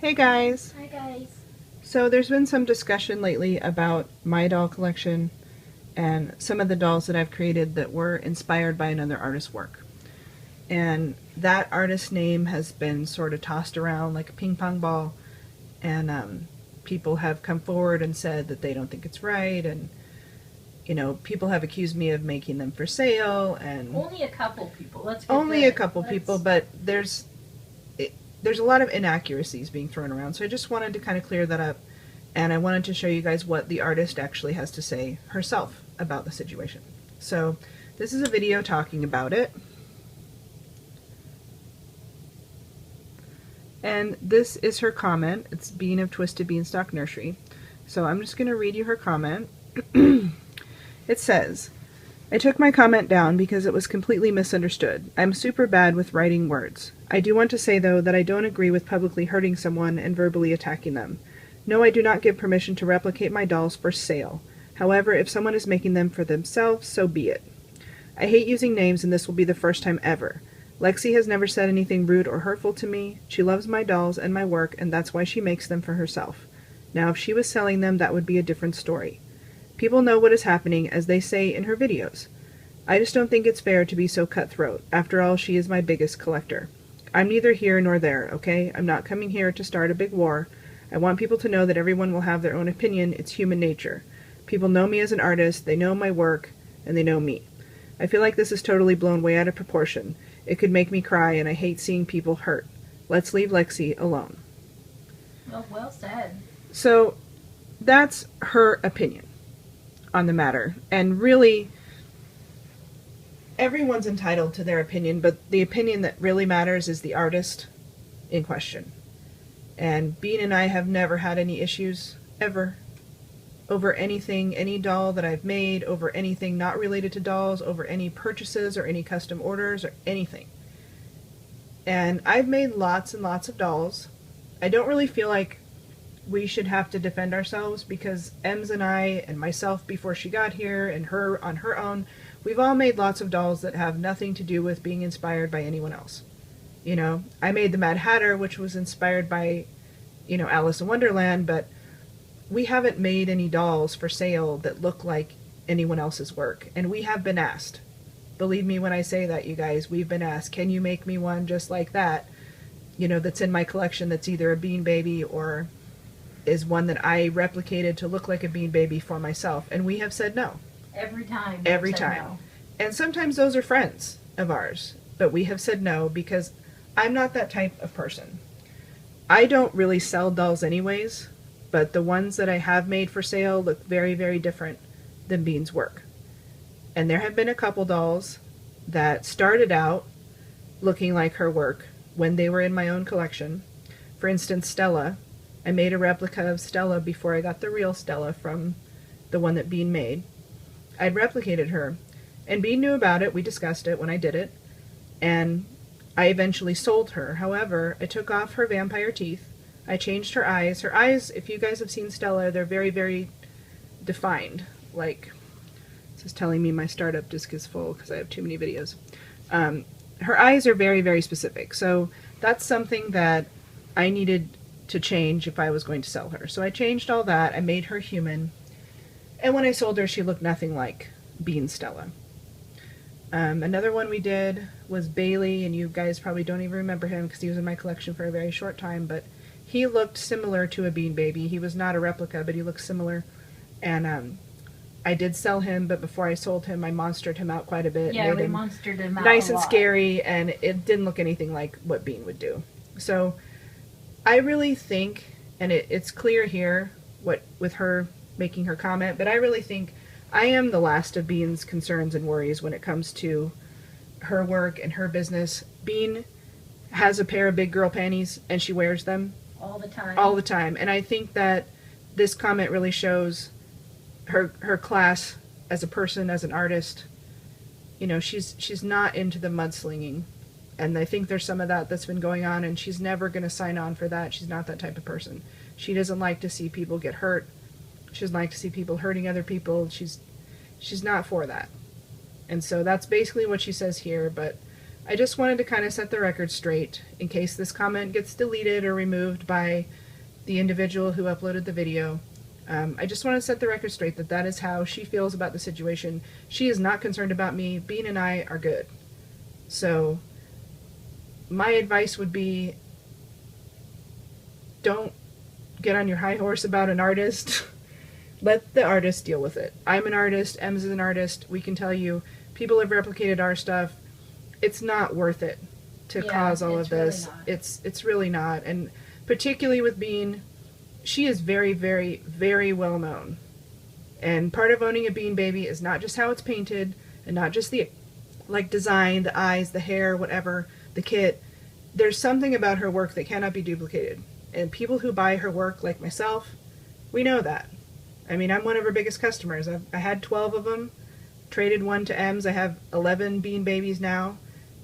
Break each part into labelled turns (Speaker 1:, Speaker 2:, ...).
Speaker 1: Hey guys!
Speaker 2: Hi guys.
Speaker 1: So there's been some discussion lately about my doll collection and some of the dolls that I've created that were inspired by another artist's work. And that artist's name has been sort of tossed around like a ping pong ball, and people have come forward and said that they don't think it's right, and people have accused me of making them for sale, and
Speaker 2: Only a couple people.
Speaker 1: only a couple people, but there's a lot of inaccuracies being thrown around, so I just wanted to kind of clear that up, and I wanted to show you guys what the artist actually has to say herself about the situation. So this is a video talking about it, and this is her comment. It's Bean of Twisted Beanstalk Nursery. So I'm just going to read you her comment. It says, I took my comment down because it was completely misunderstood. I'm super bad with writing words. I do want to say, though, that I don't agree with publicly hurting someone and verbally attacking them. No, I do not give permission to replicate my dolls for sale. However, if someone is making them for themselves, so be it. I hate using names, and this will be the first time ever. Lexi has never said anything rude or hurtful to me. She loves my dolls and my work, and that's why she makes them for herself. Now, if she was selling them, that would be a different story. People know what is happening, as they say in her videos. I just don't think it's fair to be so cutthroat. After all, she is my biggest collector. I'm neither here nor there, okay? I'm not coming here to start a big war. I want people to know that everyone will have their own opinion. It's human nature. People know me as an artist, they know my work, and they know me. I feel like this is totally blown way out of proportion. It could make me cry, and I hate seeing people hurt. Let's leave Lexi alone.
Speaker 2: Well said.
Speaker 1: So, that's her opinion on the matter. And really, everyone's entitled to their opinion, but the opinion that really matters is the artist in question. And Bean and I have never had any issues, ever, over anything, any doll that I've made, over anything not related to dolls, over any purchases or any custom orders or anything. And I've made lots and lots of dolls. I don't really feel like we should have to defend ourselves, because Ems and I and myself before she got here and her on her own, we've all made lots of dolls that have nothing to do with being inspired by anyone else. You know, I made the Mad Hatter, which was inspired by, Alice in Wonderland, but we haven't made any dolls for sale that look like anyone else's work. And we have been asked. Believe me when I say that, you guys, we've been asked, can you make me one just like that, that's in my collection that's either a Bean Baby or is one that I replicated to look like a Bean Baby for myself. And we have said no.
Speaker 2: Every time.
Speaker 1: Every time. No. And sometimes those are friends of ours, but we have said no because I'm not that type of person. I don't really sell dolls anyways, but the ones that I have made for sale look very, very different than Bean's work. And there have been a couple dolls that started out looking like her work when they were in my own collection. For instance, Stella. I made a replica of Stella before I got the real Stella from the one that Bean made. I'd replicated her, and Bean knew about it. We discussed it when I did it, and I eventually sold her. However, I took off her vampire teeth. I changed her eyes. Her eyes, if you guys have seen Stella, they're very, very defined. Like, this is telling me my startup disk is full because I have too many videos. Her eyes are very, very specific. So that's something that I needed to change if I was going to sell her. So I changed all that. I made her human. And when I sold her, she looked nothing like Bean Stella. Another one we did was Bailey, and you guys probably don't even remember him because he was in my collection for a very short time, but he looked similar to a Bean Baby. He was not a replica, but he looked similar. And I did sell him, but before I sold him, I monstered him out quite a bit.
Speaker 2: Yeah, we monstered him out
Speaker 1: nice
Speaker 2: a
Speaker 1: and
Speaker 2: lot.
Speaker 1: Scary, and it didn't look anything like what Bean would do. So I really think, and it's clear here with her making her comment, but I really think I am the last of Bean's concerns and worries when it comes to her work and her business. Bean has a pair of big girl panties, and she wears them
Speaker 2: all the time.
Speaker 1: All the time. And I think that this comment really shows her class as a person, as an artist. She's not into the mudslinging. And I think there's some of that that's been going on, and she's never going to sign on for that. She's not that type of person. She doesn't like to see people get hurt. She doesn't like to see people hurting other people. She's not for that. And so that's basically what she says here, but I just wanted to kind of set the record straight in case this comment gets deleted or removed by the individual who uploaded the video. I just want to set the record straight that that is how she feels about the situation. She is not concerned about me. Bean and I are good. So my advice would be, don't get on your high horse about an artist. Let the artist deal with it. I'm an artist. Ems is an artist. We can tell you, people have replicated our stuff. It's not worth it to cause all of this.
Speaker 2: Really
Speaker 1: It's really not. And particularly with Bean, she is very, very, very well known. And part of owning a Bean baby is not just how it's painted, and not just the design, the eyes, the hair, whatever, the kit. There's something about her work that cannot be duplicated. And people who buy her work, like myself, we know that. I mean, I'm one of her biggest customers. I had 12 of them, traded one to Ems. I have 11 Bean babies now,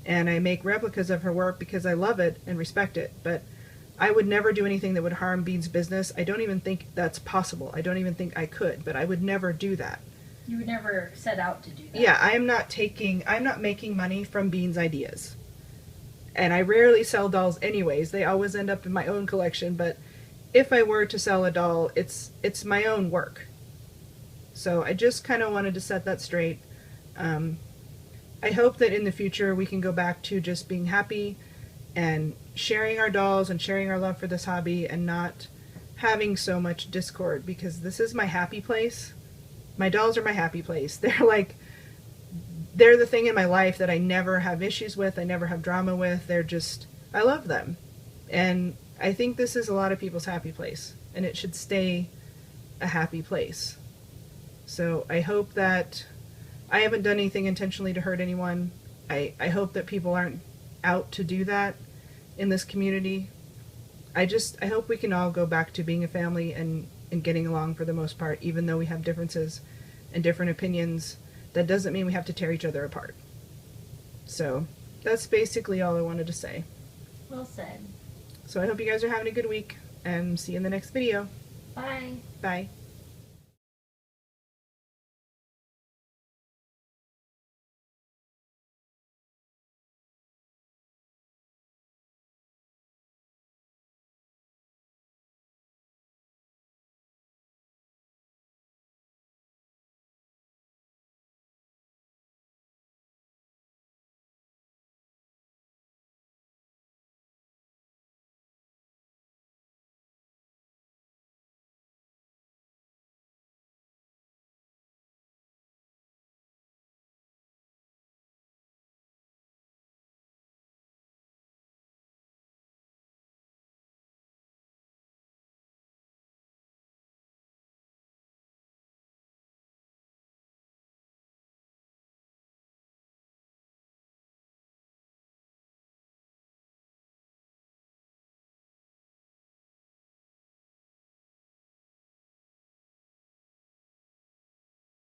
Speaker 1: and I make replicas of her work because I love it and respect it. But I would never do anything that would harm Bean's business. I don't even think that's possible. I don't even think I could, but I would never do that.
Speaker 2: You would never set out to do that.
Speaker 1: Yeah, I'm not making money from Bean's ideas. And I rarely sell dolls anyways. They always end up in my own collection, but if I were to sell a doll, it's my own work. So I just kind of wanted to set that straight. I hope that in the future we can go back to just being happy and sharing our dolls and sharing our love for this hobby and not having so much discord, because this is my happy place. My dolls are my happy place. They're the thing in my life that I never have issues with, I never have drama with. I love them. And I think this is a lot of people's happy place, and it should stay a happy place. So I hope that I haven't done anything intentionally to hurt anyone. I hope that people aren't out to do that in this community. I hope we can all go back to being a family and getting along for the most part, even though we have differences and different opinions. That doesn't mean we have to tear each other apart. So that's basically all I wanted to say.
Speaker 2: Well said.
Speaker 1: So I hope you guys are having a good week, and see you in the next video.
Speaker 2: Bye.
Speaker 1: Bye.